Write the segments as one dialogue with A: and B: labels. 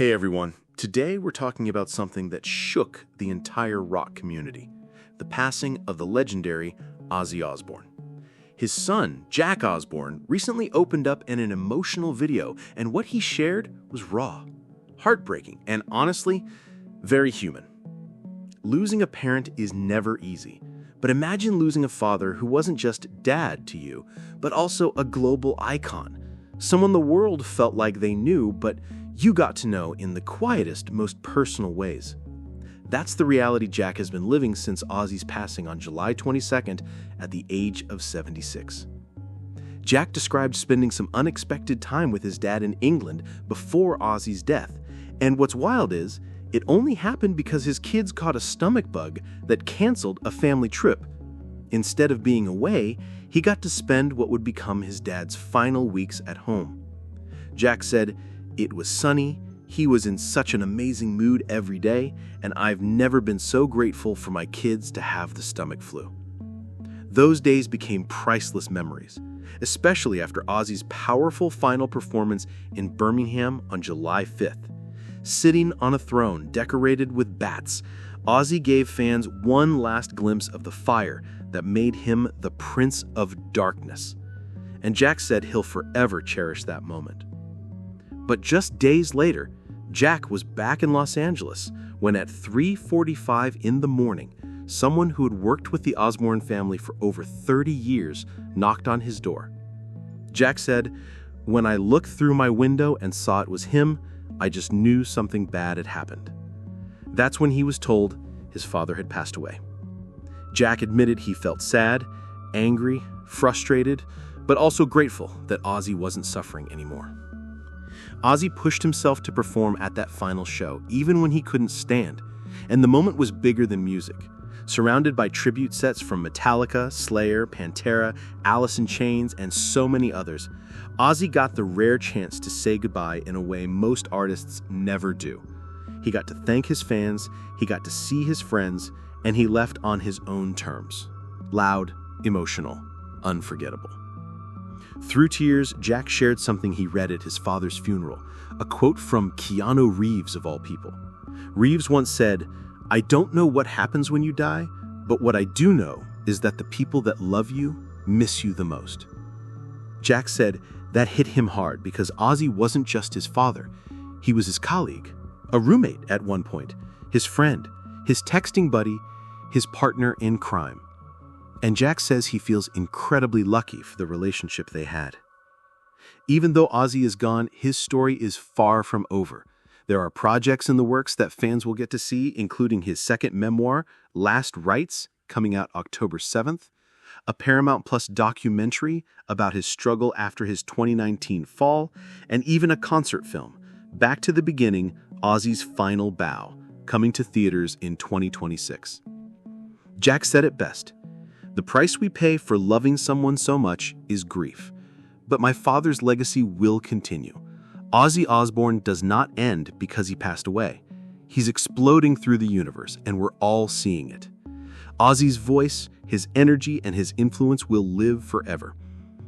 A: Hey everyone, today we're talking about something that shook the entire rock community, the passing of the legendary Ozzy Osbourne. His son, Jack Osbourne, recently opened up in an emotional video, and what he shared was raw, heartbreaking, and honestly, very human. Losing a parent is never easy, but imagine losing a father who wasn't just dad to you, but also a global icon, someone the world felt like they knew, but you got to know in the quietest, most personal ways. That's the reality Jack has been living since Ozzy's passing on July 22nd at the age of 76. Jack described spending some unexpected time with his dad in England before Ozzy's death, and what's wild is, it only happened because his kids caught a stomach bug that canceled a family trip. Instead of being away, he got to spend what would become his dad's final weeks at home. Jack said, "It was sunny, he was in such an amazing mood every day, and I've never been so grateful for my kids to have the stomach flu." Those days became priceless memories, especially after Ozzy's powerful final performance in Birmingham on July 5th. Sitting on a throne decorated with bats, Ozzy gave fans one last glimpse of the fire that made him the Prince of Darkness. And Jack said he'll forever cherish that moment. But just days later, Jack was back in Los Angeles when at 3:45 in the morning, someone who had worked with the Osbourne family for over 30 years knocked on his door. Jack said, "When I looked through my window and saw it was him, I just knew something bad had happened." That's when he was told his father had passed away. Jack admitted he felt sad, angry, frustrated, but also grateful that Ozzy wasn't suffering anymore. Ozzy pushed himself to perform at that final show, even when he couldn't stand, and the moment was bigger than music. Surrounded by tribute sets from Metallica, Slayer, Pantera, Alice in Chains, and so many others, Ozzy got the rare chance to say goodbye in a way most artists never do. He got to thank his fans, he got to see his friends, and he left on his own terms. Loud, emotional, unforgettable. Through tears, Jack shared something he read at his father's funeral, a quote from Keanu Reeves of all people. Reeves once said, "I don't know what happens when you die, but what I do know is that the people that love you miss you the most." Jack said that hit him hard because Ozzy wasn't just his father, he was his colleague, a roommate at one point, his friend, his texting buddy, his partner in crime. And Jack says he feels incredibly lucky for the relationship they had. Even though Ozzy is gone, his story is far from over. There are projects in the works that fans will get to see, including his second memoir, Last Rites, coming out October 7th, a Paramount Plus documentary about his struggle after his 2019 fall, and even a concert film, Back to the Beginning, Ozzy's Final Bow, coming to theaters in 2026. Jack said it best, "The price we pay for loving someone so much is grief. But my father's legacy will continue. Ozzy Osbourne does not end because he passed away. He's exploding through the universe, and we're all seeing it. Ozzy's voice, his energy, and his influence will live forever."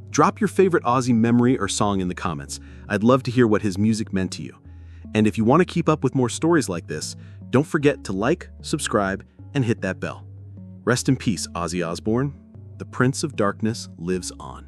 A: Drop your favorite Ozzy memory or song in the comments. I'd love to hear what his music meant to you. And if you want to keep up with more stories like this, don't forget to like, subscribe, and hit that bell. Rest in peace, Ozzy Osbourne. The Prince of Darkness lives on.